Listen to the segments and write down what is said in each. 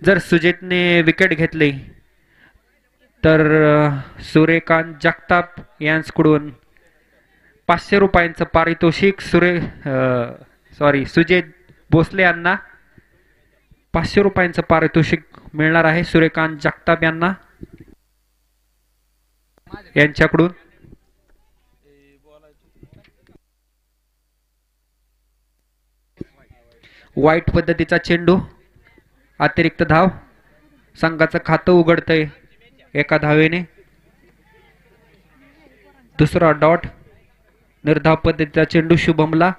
जर सुजितने विकेट घेतली तर सूर्यकांत जगताप यांच्याकडून 500 रुपयांचं पारितोषिक सुजित भोसले यांना 500 रुपयांचं पारितोषिक मिळणार आहे सूर्यकांत जगताप यांच्याकडून. वाईट पद्धतीचा चेंडू, अतिरिक्त धाव, संघाचं खातं उघडतंय एका धावेने. दुसरा डॉट, निर्धाव पद्धतीचा चेंडू शुभमला.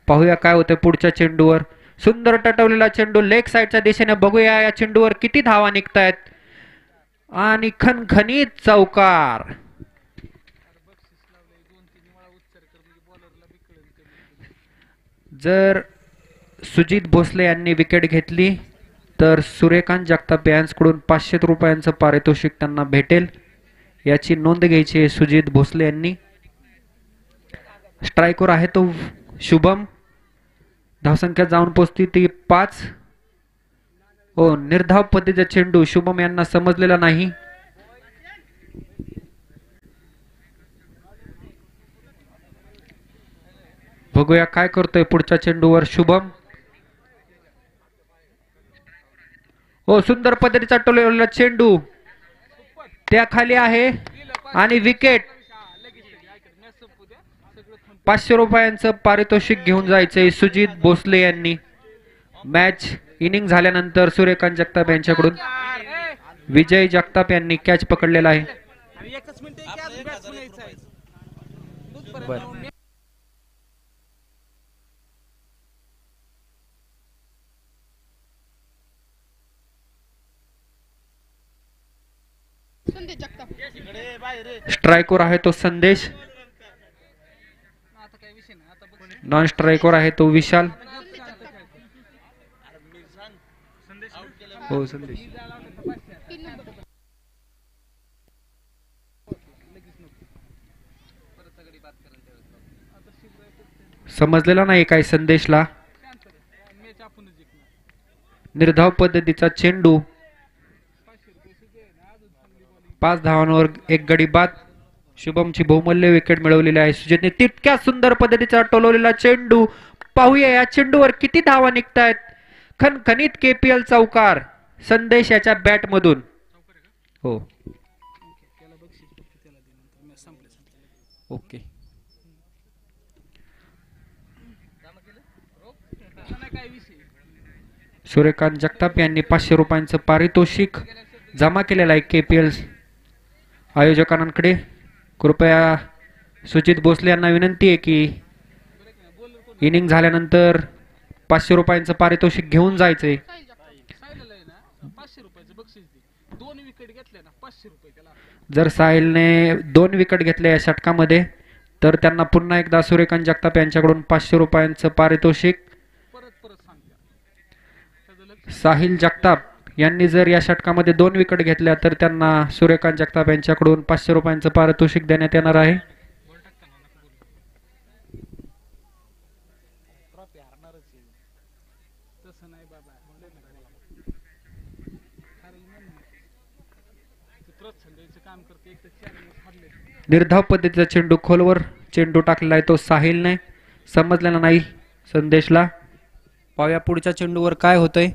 पाहूया काय होतंय पुढच्या चेंडूवर. सुंदर टटवलेला चेंडू लेग साइडच्या दिशेने. बघूया या चेंडूवर किती धावा निघतायत आणि खणखणीत चौकार. जर सुजित भोसले यांनी विकेट घेतली तर सूर्यकांत जगताप यांच्याकडून 500 रुपयांचं पारितोषिक त्यांना भेटेल, याची नोंद घ्यायची आहे सुजित भोसले यांनी. स्ट्राइकवर आहे तो शुभम. धावसंख्या जाऊन पोहोचती ती 5. निर्धाव पद्धतीचा चेंडू शुभम यांना समजलेला नाही. बघूया काय करतोय पुढच्या चेंडूवर शुभम. सुंदर पद्धतीचा टोलवलेला चेंडू त्या खाली आहे आणि विकेट. 500 रुपयांचं पारितोषिक घेऊन जायचंय सुजित भोसले यांनी. मॅच इनिंग झाल्यानंतर सूर्यकांत जगताप यांच्याकडून विजय जगताप यांनी कॅच पकडलेला आहे. स्ट्राइकवर आहे तो संदेश. नॉन स्ट्राइकवर आहे तो विशाल. संदेश. समजलेला नाही काय संदेशला. निर्धाव पद्धतीचा चेंडू. 5 धावांवर 1 गडी बाद. शुभमची बहुमूल्य विकेट मिळवलेली आहे सुजितने. तितक्या सुंदर पद्धतीचा टोलवलेला चेंडू. पाहूया या चेंडूवर किती धावा निघतायत. खणखणीत केपीएल चौकार संदेश याच्या बॅट मधून. ओके. सूर्यकांत जगताप यांनी 500 रुपयांचं पारितोषिक जमा केलेलं आहे केपीएल आयोजकांकडे. कृपया सुजित भोसले यांना विनंती आहे की इनिंग झाल्यानंतर 500 रुपयांचं पारितोषिक घेऊन जायचंय. जर साहिलने 2 विकेट घेतल्या या षटकामध्ये तर त्यांना पुन्हा एकदा सूर्यकांत जगताप यांच्याकडून 500 रुपयांचं पारितोषिक. साहिल जगताप यांनी जर या षटकामध्ये 2 विकेट घेतल्या तर त्यांना सूर्यकांत जगताप यांच्याकडून 500 रुपयांचं पारितोषिक देण्यात येणार आहे. निर्धाव पद्धतीचा चेंडू खोलवर चेंडू टाकलेला आहे तो साहिलने. समजलेला नाही संदेशला. पाहूया पुढच्या चेंडूवर काय होतंय.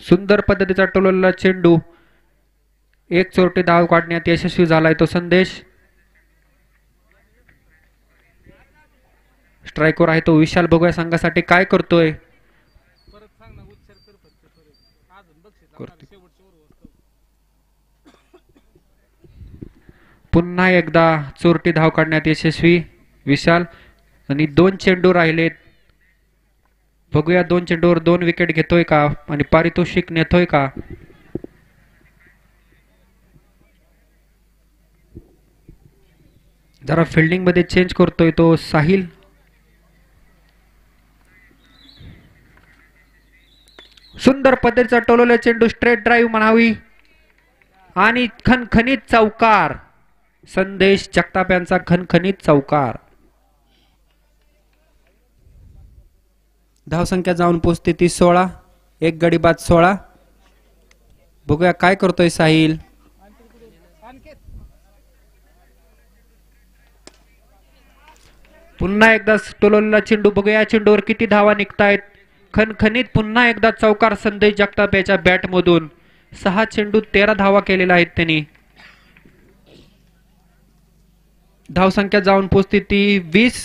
सुंदर पद्धतीचा टोलवलेला चेंडू. 1 चोरटी धाव काढण्यात यशस्वी झालाय तो संदेश. स्ट्राइकवर आहे तो विशाल. बघूया संघासाठी काय करतोय. पुन्हा एकदा चोरटी धाव काढण्यात यशस्वी विशाल. आणि 2 चेंडू राहिलेत. बघूया 2 चेंडूवर 2 विकेट घेतोय का आणि पारितोषिक नेतोय का. जरा फिल्डिंग मध्ये चेंज करतोय तो साहिल. सुंदर पद्धतीचा टोलवलेला चेंडू. स्ट्रेट ड्राईव्ह म्हणावी आणि खणखणीत चौकार. संदेश जगताप यांचा खणखणीत चौकार. धावसंख्या जाऊन पोहोचते ती 16. एक गडी बाद 16. बघूया काय करतोय साहिल. पुन्हा एकदा टोलवलेला चेंडू. बघूया चेंडूवर किती धावा निघतायत. खणखणीत पुन्हा एकदा चौकार संदेश जगताप याच्या बॅट मधून. 6 चेंडू 13 धावा केलेल्या आहेत त्यांनी. धावसंख्या जाऊन पोहोचते ती 20.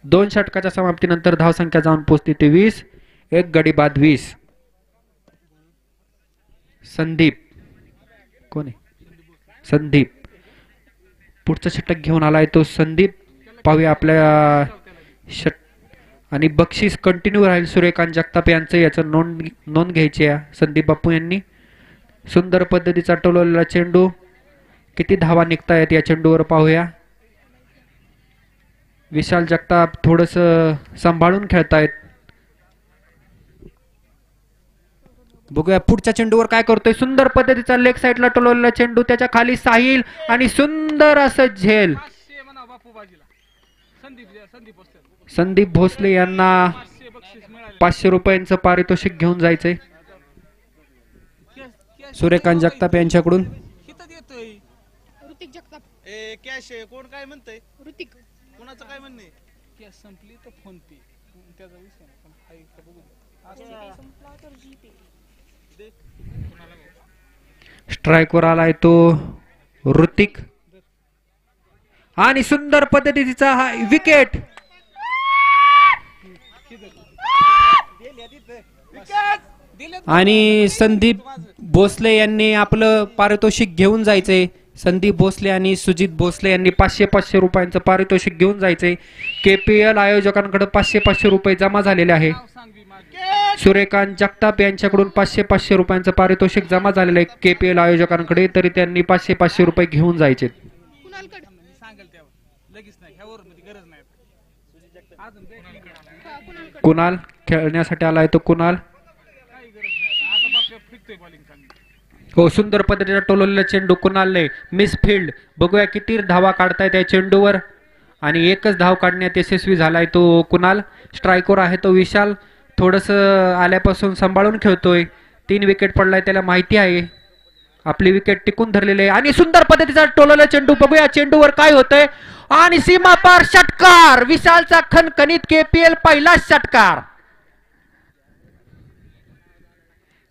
2 षटकाच्या समाप्तीनंतर धावसंख्या जाऊन पोहोचते ती 20. एक गडी बाद 20. संदीप कोण आहे? संदीप पुढचं षटक घेऊन आलाय तो संदीप. पाहूया आपल्या आणि बक्षीस कंटिन्यू राहील. सूर्यकांत जगताप यांचं याचं नोंद घ्यायची आहे संदीप बापू यांनी. सुंदर पद्धतीचा टोलवलेला चेंडू. किती धावा निघतायत या चेंडूवर पाहूया. विशाल जगताप थोडस सांभाळून खेळतायत. बघूया पुढच्या चेंडूवर काय करतोय. सुंदर पद्धतीचा लेग साइडला टोलवलेला चेंडू. त्याच्या खाली साहिल आणि सुंदर असं झेल. संदीप भोसले यांना 500 रुपयांचं पारितोषिक घेऊन जायचंय सूर्यकांत जगताप यांच्याकडून. ऋतिक जगताप कॅश कोण काय म्हणतंय? ऋतिक कोणाचं काय म्हणणं आहे? कॅश संपली तर फोन पे त्याचा विषय पण हाय का बघू. संपला तर जीपे दे. स्ट्राइकवर आलाय तो ऋतिक आणि सुंदर पद्धतीचा हा विकेट. आणि संदीप भोसले यांनी आपलं पारितोषिक घेऊन जायचंय. संदीप भोसले आणि सुजित भोसले यांनी 500 रुपयांचं पारितोषिक घेऊन जायचंय. KPL आयोजकांकडे 500 रुपये जमा झालेले आहे. सूर्यकांत जगताप यांच्याकडून 500 रुपयांचं पारितोषिक जमा झालेलं आहे KPL आयोजकांकडे. तरी त्यांनी 500 रुपये घेऊन जायचे. कुणाल खेळण्यासाठी आलाय तो कुणाल. हो सुंदर पद्धतीचा टोलवलेला चेंडू कुणालने मिस फील्ड. बघूया किती धावा काढताय त्या चेंडूवर आणि एकच धाव काढण्यात यशस्वी झालाय तो कुणाल. स्ट्राइकवर आहे तो विशाल. थोडस आल्यापासून सांभाळून खेळतोय. 3 विकेट पडलाय त्याला माहिती आहे. आपली विकेट टिकून धरलेली आहे आणि सुंदर पद्धतीचा टोलवलेला चेंडू. बघूया चेंडूवर काय होतंय आणि सीमा पार षटकार. विशालचा खणखणीत KPL पहिला षटकार.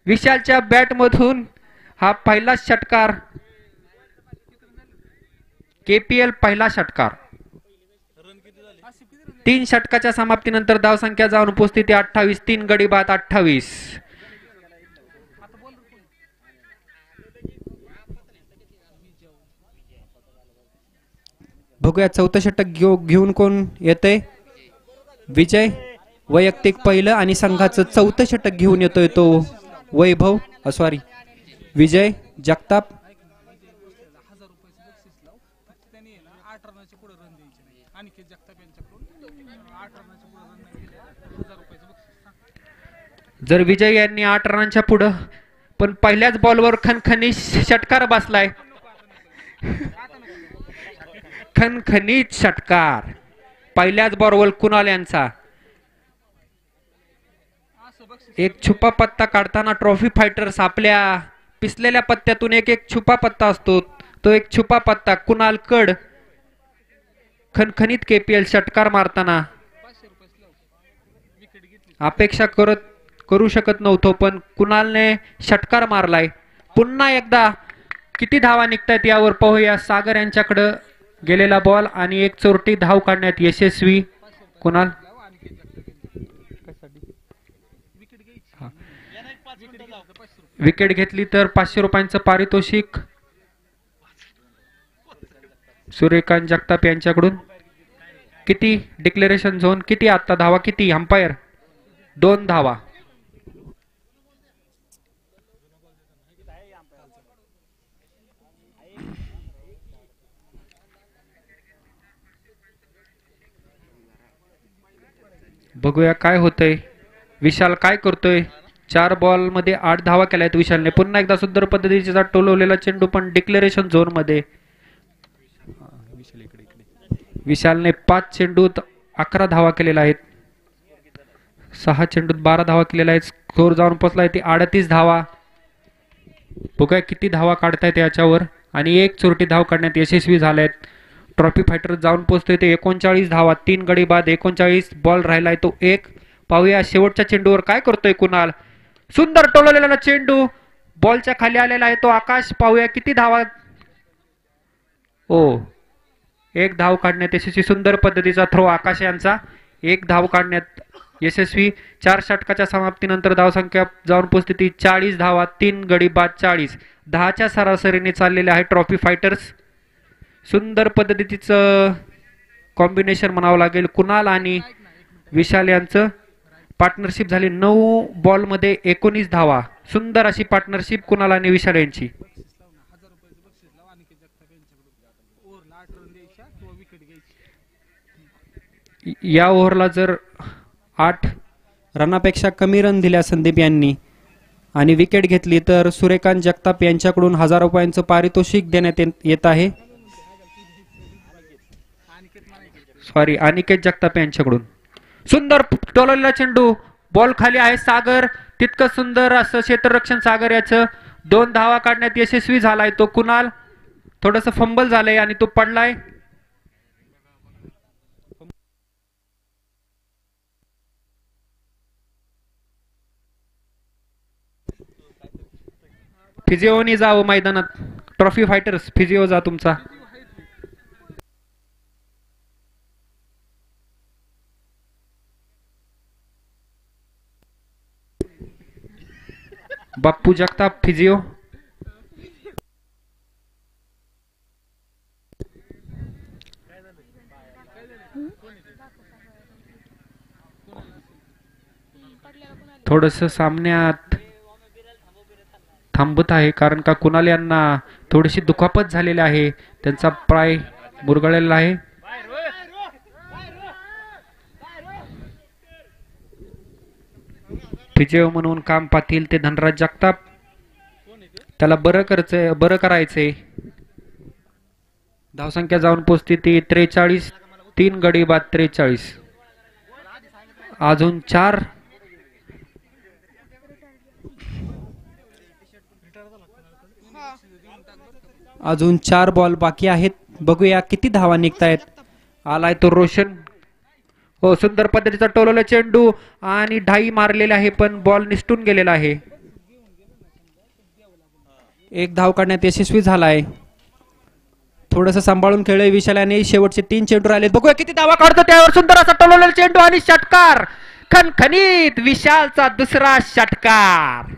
विशालच्या बॅट मधून हा पहिला षटकार. KPL पहिला षटकार. 3 षटकाच्या समाप्तीनंतर धावसंख्या जाऊन पोहोचते ती 28. 3 गडी बाद 28. बघूया चौथं षटक घेऊन कोण येतंय. विजय वैयक्तिक पहिलं आणि संघाचं चौथं षटक घेऊन येतोय तो वैभव सॉरी विजय जगताप. जर विजय यांनी 8 रनांच्या पुढं पण पहिल्याच बॉलवर खणखणीत षटकार बसलाय. खणखणीत षटकार पहिल्याच बॉलवर कुणाल यांचा. एक छुपा पत्ता काढताना ट्रॉफी फायटर्स आपल्या पिसलेल्या पत्त्यातून एक छुपा पत्ता असतो. तो एक छुपा पत्ता कुणाल कड खणखणीत KPL षटकार मारताना अपेक्षा करू शकत नव्हतो पण कुणालने षटकार मारलाय. पुन्हा एकदा किती धावा निघतायत यावर पाहूया. सागर यांच्याकडे गेलेला बॉल आणि एक चोरटी धाव काढण्यात यशस्वी कुणाल. विकेट घेतली तर 500 रुपयांचं पारितोषिक सूर्यकांत जगताप यांच्याकडून. किती डिक्लेरेशन झोन किती आता धावा किती. अंपायर 2 धावा. बघूया काय होतंय. विशाल काय करतोय. 4 बॉल मध्ये 8 धावा केल्यात विशालने. पुन्हा एकदा सुंदर पद्धतीचा टोलवलेला चेंडू पण डिक्लेरेशन झोन मध्ये. विशालने 5 चेंडूत 11 धावा केलेल्या आहेत. 6 चेंडूत 12 धावा केलेल्या आहेत. स्कोर जाऊन पोचलाय ते 38 धावा. बघूया किती धावा काढतायत याच्यावर. आणि एक चोरटी धाव काढण्यात यशस्वी झालेत. ट्रॉफी फायटर जाऊन पोचतोय ते 39 धावा. 3 गडी बाद 39. बॉल राहिलाय तो 1. पाहूया शेवटच्या चेंडूवर काय करतोय कुणाल. सुंदर टोलवलेला चेंडू बॉलच्या खाली आलेला आहे तो आकाश. पाहूया किती धावा. ओ, 1 धाव काढण्यात यशस्वी. सुंदर पद्धतीचा थ्रो आकाश यांचा. 1 धाव काढण्यात यशस्वी. 4 षटकाच्या समाप्तीनंतर धावसंख्या जाऊन पोचते ती 40 धावा. 3 गडी बाद 40. 10च्या सरासरीने चाललेले आहे ट्रॉफी फायटर्स. सुंदर पद्धतीचं कॉम्बिनेशन म्हणावं लागेल. कुणाल आणि विशाल यांचं पार्टनरशिप झाली. 9 बॉलमध्ये 19 धावा. सुंदर अशी पार्टनरशिप कुणाल आणि विशाल यांची. या ओव्हरला जर 8 रनापेक्षा कमी रन दिल्या संदीप यांनी आणि विकेट घेतली तर सूर्यकांत जगताप यांच्याकडून 1000 रुपयांचं पारितोषिक देण्यात येत आहे. सॉरी, अनिकेत जगताप यांच्याकडून. सुंदर टोलवलेला चेंडू बॉल खाली आहे. सागर तितकं सुंदर असं क्षेत्ररक्षण सागर याचं. 2 धावा काढण्यात यशस्वी झालाय तो कुणाल. थोडस फंबल झालंय आणि तो पडलाय. फिजिओनी जावं मैदानात. ट्रॉफी फायटर्स फिजिओ जा तुमचा. बाप्पू जगताप फिजिओ. थोडस सामन्यात थांबत आहे कारण का कुणाल यांना थोडीशी दुखापत झालेली आहे. त्यांचा पाय मुरगळलेला आहे. फिजिओ म्हणून काम पाहतील ते धनराज जगताप. त्याला बरं करायचंय. धावसंख्या जाऊन पोचते ती 43. 3 गडी बाद 43. अजून 4 बॉल बाकी आहेत. बघूया किती धावा निघतायत. आलाय तो रोशन. हो, सुंदर पद्धतीचा टोलवला चेंडू आणि ढाई मारलेला आहे पण बॉल निसटून गेलेला आहे. 1 धाव काढण्यात यशस्वी झालाय. थोडस सांभाळून खेळले विशालाने. शेवटचे 3 चेंडू राहिले. बघूया किती धावा काढतो त्यावर. सुंदर असा टोलवलेला चेंडू आणि षटकार. खणखणीत विशालचा दुसरा षटकार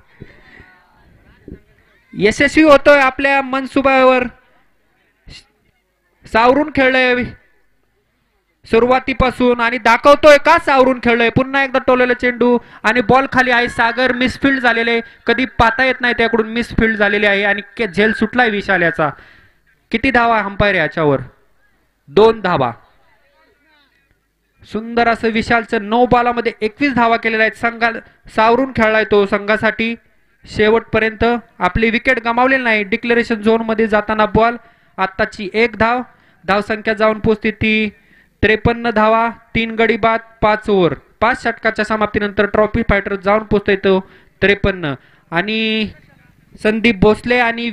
यशस्वी होतोय. आपल्या मनसुबावर सावरून खेळलंय सुरुवातीपासून आणि दाखवतोय का सावरून खेळलंय. पुन्हा एकदा टोललेला चेंडू आणि बॉल खाली आहे. सागर मिसफिल्ड झालेले. कधी पाहता येत नाही त्याकडून मिसफिल्ड झालेले आहे आणि झेल सुटलाय विशाल याचा. किती धावा अंपायर याच्यावर. 2 धावा. सुंदर असं विशालचं 9 बॉलामध्ये 21 धावा केलेल्या आहेत. संघा सावरून खेळलाय तो संघासाठी शेवटपर्यंत. आपली विकेट गमावलेली नाही. डिक्लेरेशन झोन मध्ये जाताना बॉल. आत्ताची 1 धाव. धावसंख्या जाऊन पोचते ती 53 धावा. 3 गडी बाद 5 ओव्हर. 5 षटकाच्या समाप्तीनंतर ट्रॉफी फायटर जाऊन पोचतोय तो 53. आणि संदीप भोसले आणि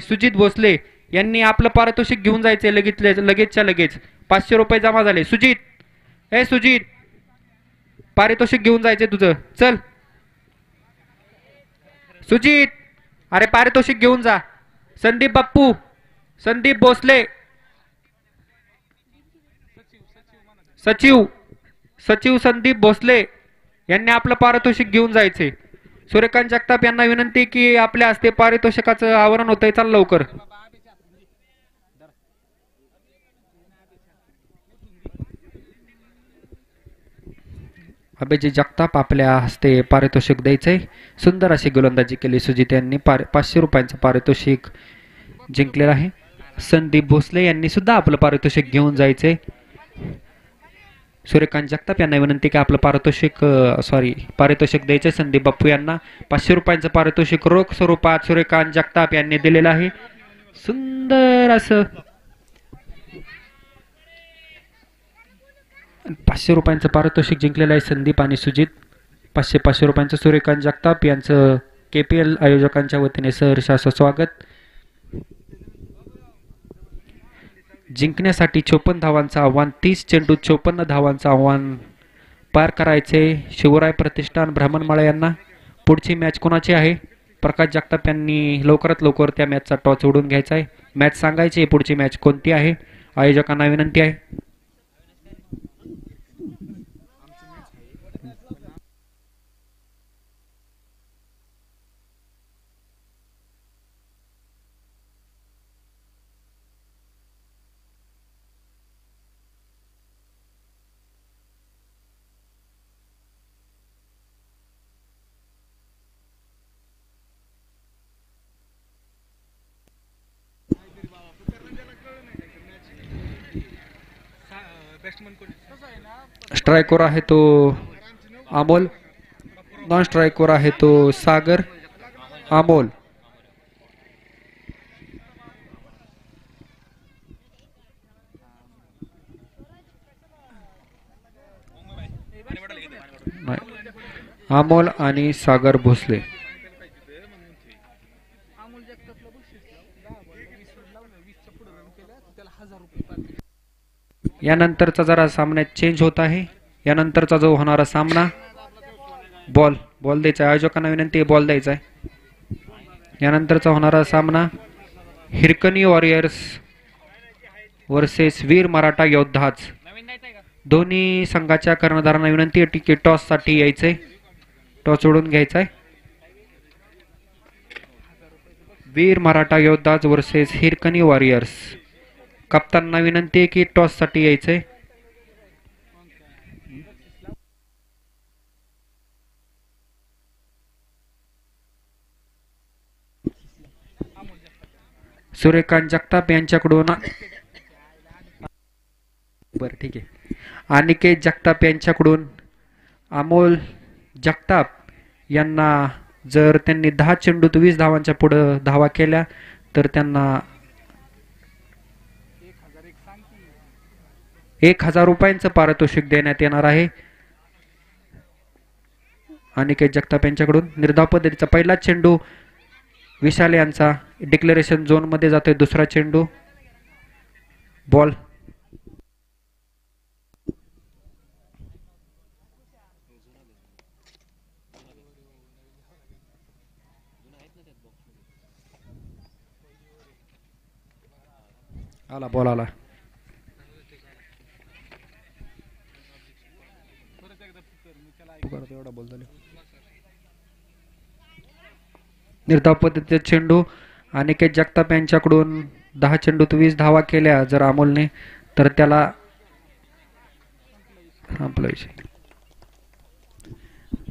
सुजित भोसले यांनी आपलं पारितोषिक घेऊन जायचंय लगेचच्या लगेच. 500 रुपये जमा झाले. सुजित पारितोषिक घेऊन जायचंय तुझं. चल सुजित, अरे पारितोषिक घेऊन जा. संदीप भोसले, सचिव संदीप भोसले यांनी आपलं पारितोषिक घेऊन जायचे. सूर्यकांत जगताप यांना विनंती की आपल्या हस्ते पारितोषिकाचं आवरण होतंय. चाल लवकर. अभिजित जगताप आपल्या हस्ते पारितोषिक द्यायचंय. सुंदर अशी गोलंदाजी केली सुजित यांनी. 500 रुपयांचं पारितोषिक जिंकलेलं आहे. संदीप भोसले यांनी सुद्धा आपलं पारितोषिक घेऊन जायचंय. सूर्यकांत जगताप यांना विनंती की आपलं पारितोषिक द्यायचंय. संदीप बाप्पू यांना 500 रुपयांचं पारितोषिक रोख स्वरूपात सूर्यकांत जगताप यांनी दिलेलं आहे. सुंदर असं 500 रुपयांचं पारितोषिक जिंकलेलं आहे संदीप आणि सुजित. 500 रुपयांचं सूर्यकांत जगताप यांचं KPL आयोजकांच्या वतीने सहर्ष असं स्वागत. जिंकण्यासाठी 54 धावांचं आव्हान, 30 चेंडूत 54 धावांचं आव्हान पार करायचे शिवराय प्रतिष्ठान ब्राह्मणमाळा यांना. पुढची मॅच कोणाची आहे? प्रकाश जगताप यांनी लवकरात लवकर त्या मॅचचा टॉस उडून घ्यायचा आहे. मॅच सांगायची आहे पुढची मॅच कोणती आहे. आयोजकांना विनंती आहे. स्ट्रायकवर आहे तो अमोल, नॉन स्ट्रायकवर आहे तो सागर. अमोल अमोल आणि सागर भोसले. यानंतरचा जरा सामन्यात चेंज होत आहे. यानंतरचा जो होणारा सामना बॉल द्यायचा. आयोजकांना विनंती आहे बॉल द्यायचा आहे. यानंतरचा होणारा सामना हिरकणी वॉरियर्स वर्सेस वीर मराठा योद्धाज. दोन्ही संघाच्या कर्णधारांना विनंती आहे की टॉस साठी यायचंय, टॉस उडून घ्यायचा आहे. वीर मराठा योद्धाज वर्सेस हिरकणी वॉरियर्स. कप्तांना विनंती आहे की टॉस साठी यायचंय. सूर्यकांत जगताप यांच्याकडून बरं ठीक आहे. अनिकेत जगताप यांच्याकडून अमोल जगताप यांना जर त्यांनी 10 चेंडूत 20 धावांच्या पुढे धावा केल्या तर त्यांना 1000 रुपयांचं पारितोषिक देण्यात येणार आहे. अनिकेत जगताप यांच्याकडून निर्धाव पद्धतीचा पहिला चेंडू विशाल यांचा डिक्लेरेशन झोन मध्ये जातोय. दुसरा चेंडू बॉल. आला बॉल आला. निर्धाव पद्धतीचा चेंडू अनिकेत जगताप यांच्याकडून 10 चेंडूत 20 धावा केल्या जर अमोलने तर त्याला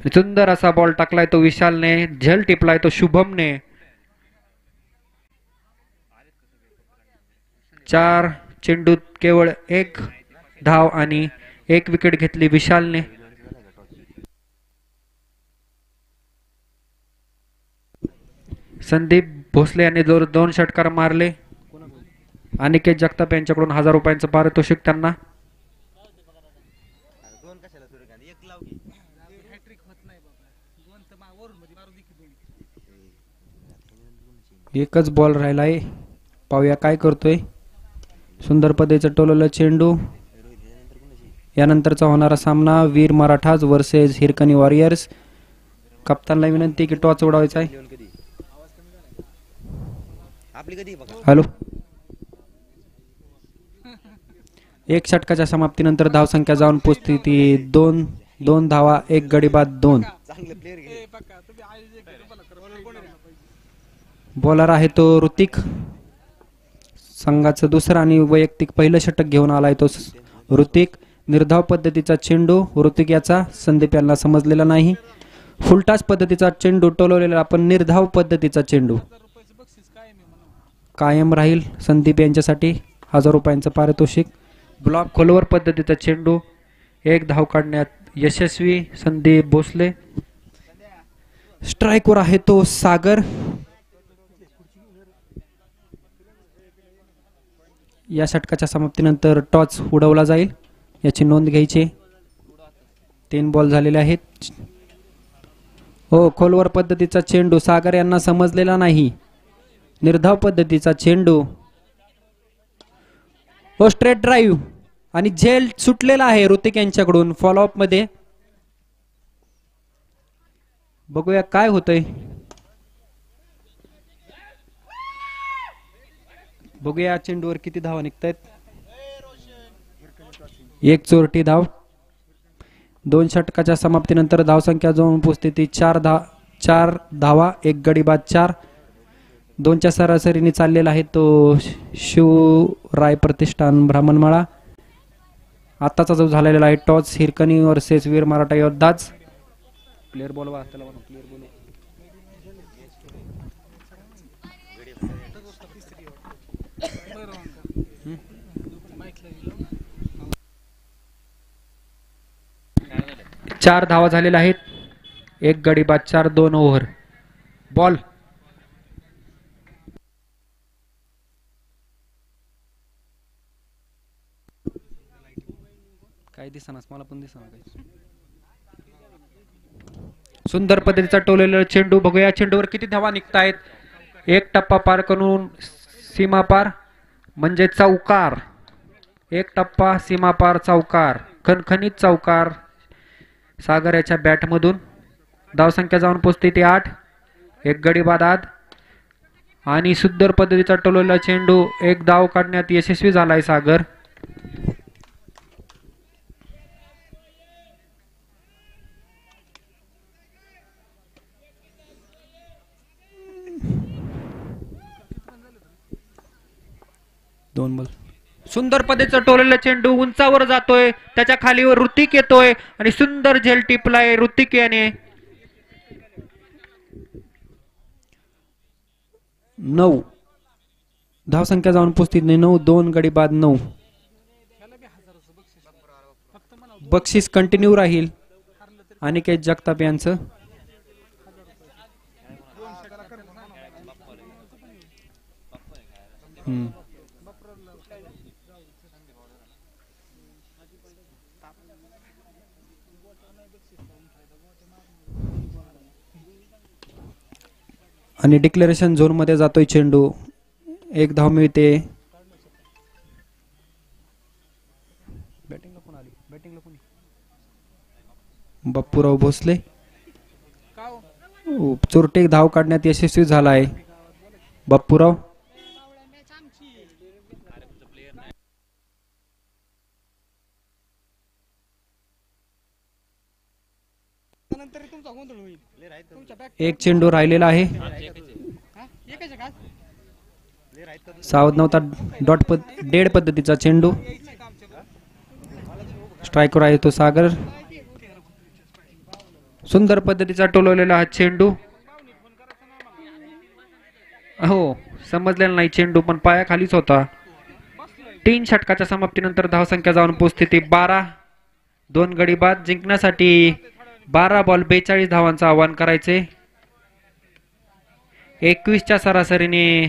सुंदर असा बॉल टाकलाय तो विशालने, झेल टिपलाय तो शुभमने. 4 चेंडूत केवळ 1 धाव आणि 1 विकेट घेतली विशालने. संदीप भोसले यांनी 2 षटकार मारले. अनिकेत जगताप यांच्याकडून 1000 रुपयांचं पारितोषिक त्यांना. एकच बॉल राहिलाय. पाहूया काय करतोय. सुंदर पद्धतीचं टोलवलं चेंडू. यानंतरचा होणारा सामना वीर मराठाज वर्सेस हिरकणी वॉरियर्स. कप्तानला विनंती की टॉस उडवायचा आहे. हॅलो. 1 षटकाच्या समाप्तीनंतर धावसंख्या जाऊन पोहोचते ती 2 धावा 1 गडी बाद 2. बॉलर आहे तो ऋतिक. संघाचं दुसरं आणि वैयक्तिक पहिलं षटक घेऊन आलाय तो ऋतिक. निर्धाव पद्धतीचा चेंडू ऋतिक याचा संदीप यांना समजलेला नाही. फुलटास पद्धतीचा चेंडू टोलवलेला पण निर्धाव पद्धतीचा चेंडू कायम राहील संदीप यांच्यासाठी. 1000 रुपयांचं पारितोषिक. ब्लॉक खोलवर पद्धतीचा चेंडू 1 धाव काढण्यात यशस्वी संदीप भोसले. स्ट्राइकवर आहे तो सागर. या षटकाच्या समाप्तीनंतर टॉस उडवला जाईल. याची नोंद घ्यायची. 3 बॉल झालेले आहेत. हो, खोलवर पद्धतीचा चेंडू सागर यांना समजलेला नाही. निर्धाव पद्धतीचा चेंडू. हो, स्ट्रेट ड्राईव्ह आणि झेल सुटलेला आहे ऋतिक यांच्याकडून. फॉलोअप मध्ये बघूया काय होतंय. बघूया चेंडूवर किती धावा निघतायत. 1 चोरटी धाव. 2 षटकाच्या समाप्तीनंतर धावसंख्या जाऊन पोहोचते 4 धावा. 1 गडी बाद 4. 2च्या सरासरीने चाललेला आहे तो शिवराय प्रतिष्ठान ब्राह्मणमाळा. आताचा जो झालेला आहे टॉस हिरकणी वर्सेस वीर मराठा योद्धाच. प्लेअर बोलवा त्याला, प्लेअर बोलवा. चार धावा झालेल्या आहेत. 1 गडी बाद 4. 2 ओव्हर. बॉल. काय दिसनास मला पण दिसना काही. सुंदर पद्धतीचा टोलेला चेंडू. बघूया चेंडूवर किती धावा निघतायत. 1 टप्पा पार करून सीमा पार म्हणजे चौकार. 1 टप्पा सीमा पार चौकार. खणखणीत चौकार सागर याच्या बॅट मधून. धावसंख्या जाऊन पोहोचते 8. 1 गडी बाद 8 आणि सुंदर पद्धतीचा टोलेला चेंडू. 1 धाव काढण्यात यशस्वी झालाय सागर. दोन बॉल. सुंदर पद्धतीचा टोलेला चेंडू उंचावर जातोय. त्याच्या खालीवर ऋतिक येतोय आणि सुंदर झेल टिपलाय ऋतिक याने. 9 धावसंख्या जाऊन पोहोचते 9. 2 गडी बाद 9. बक्षीस कंटिन्यू राहील अनिकेत जगताप यांचं. आणि डिक्लेरेशन झोन मध्ये जातोय चेंडू. 1 धाव मिळते. बाप्पूराव भोसले. चोरटे धाव काढण्यात यशस्वी झालाय बाप्पूराव. एक चेंडू राहिलेला आहे. सावध नव्हता. डेड पद्धतीचा चेंडू. स्ट्रायकर आहे तो सागर. सुंदर पद्धतीचा टोलवलेला हा चेंडू. हो, समजलेला नाही चेंडू पण पायाखालीच होता. 3 षटकाच्या समाप्तीनंतर धावसंख्या जाऊन पोहोचते 12. 2 गडी बाद. जिंकण्यासाठी 12 बॉल 42 धावांचं आव्हान करायचे. 21च्या सरासरीने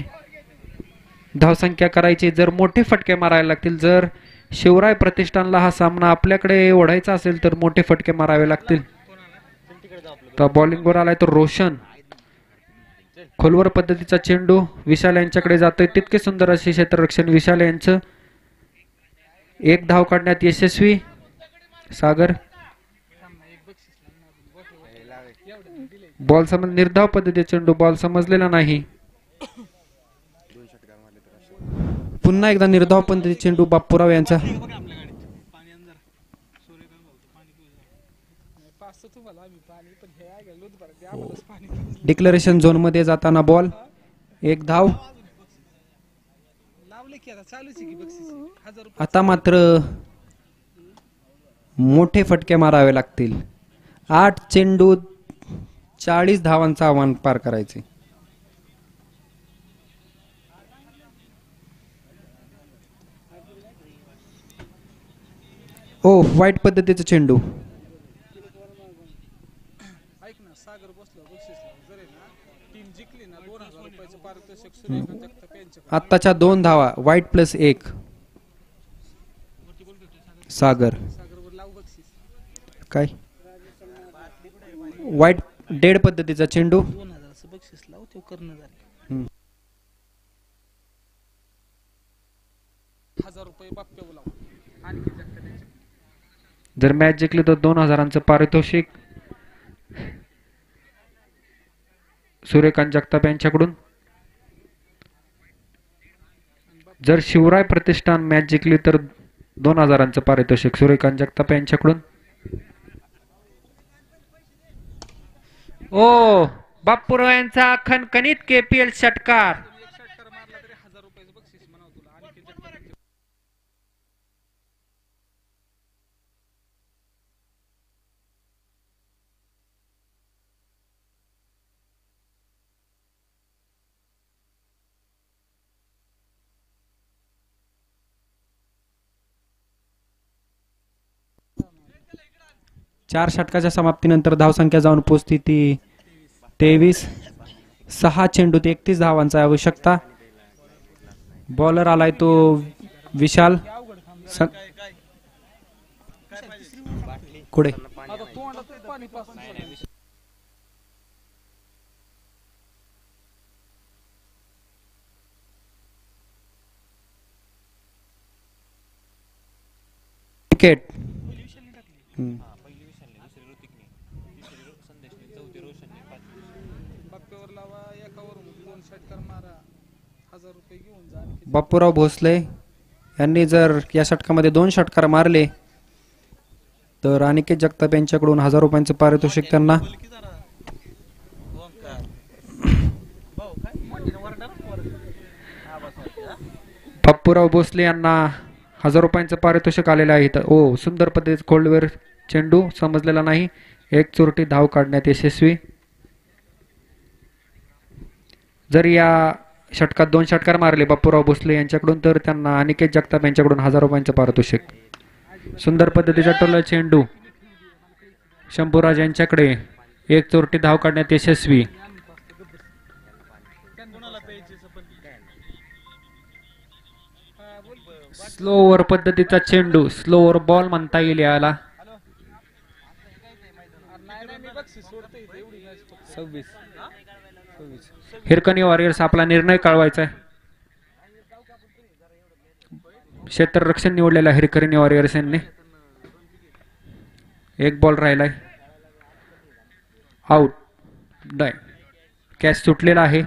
धावसंख्या करायची. जर मोठे फटके मारायला लागतील, जर शिवराय प्रतिष्ठानला हा सामना आपल्याकडे ओढायचा असेल तर मोठे फटके मारावे लागतील. तर बॉलिंगवर आलाय तो रोशन. खोलवर पद्धतीचा चेंडू विशाल यांच्याकडे जातोय. तितके सुंदर असे क्षेत्ररक्षण विशाल यांचं. 1 धाव काढण्यात यशस्वी सागर. बॉल समज निर्धाव पद्धतीचा चेंडू. बॉल समजलेला नाही. पुन्हा एकदा निर्धाव पद्धतीचा चेंडू बाप्पूराव यांचा. डिक्लेरेशन झोन मध्ये जाताना बॉल. 1 धाव. आता मात्र मोठे फटके मारावे लागतील. 8 चेंडू 40 धावांचं आव्हान पार करायचे. ओ, वाईट पद्धतीचा चेंडू. आत्ताच्या 2 धावा. वाईट +1. सागर सागरवर लाव बक्षीस काय वाईट डेड पद्धतीचा चेंडू 2000चं बक्षीस लाव तो करणं झालं. हम्म. 1000 रुपये बाप्प्यावर लाव आणखी जास्त द्यायचे. जर मॅच जिंकली तर 2000चं पारितोषिक सूर्यकांत जगताप यांच्याकडून. जर शिवराय प्रतिष्ठान मॅच जिंकली तर 2000चं पारितोषिक सूर्यकांत जगताप यांच्याकडून. ओ बाप्पूराव यांचा खणखणीत KPL षटकार. एक षटकार मारला तरी 1000 रुपयाचं बक्षीस म्हणावं तुला. आणखी जास्त चार षटकाच्या समाप्तीनंतर धावसंख्या जाऊन पोहोचती ती 23. 6 चेंडूत 31 धावांची आवश्यकता. बॉलर आलाय तो विशाल कुठे आता तोंडात पाणी पासून विकेट. बाप्प्यावर लावा एकावरून 2 षटकार मारा 1000 रुपये घेऊन जा. आणखी बापूराव भोसले यांनी जर या षटकामध्ये 2 षटकार मारले तर अनिकेत जगताप यांच्याकडून 1000 रुपयांचं पारितोषिक त्यांना. बापूराव भोसले यांना 1000 रुपयांचं पारितोषिक आलेलं आहे. ओ सुंदर पद्धतीत खोलवर चेंडू समजलेला नाही. एक चोरटी धाव काढण्यात यशस्वी. जर या षटकात 2 षटकार मारले बापूराव भोसले यांच्याकडून तर त्यांना अनिकेत जगताप यांच्याकडून 1000 रुपयांचं पारितोषिक. सुंदर पद्धतीचा टोला चेंडू शंभूराज यांच्याकडे. एक चोरटी धाव काढण्यात यशस्वी. स्लो ओव्हर पद्धतीचा चेंडू स्लो ओव्हर बॉल म्हणता येईल याला. नाही मी बक्षीस सोडतोय इथे एवढी मॅच फक्त. 26. हिरकणी वॉरियर्स आपला निर्णय कळवायचा आहे. क्षेत्ररक्षण निवडलेला हिरकणी वॉरियर्स यांनी. एक बॉल राहिलाय. आउट. कॅच सुटलेला आहे.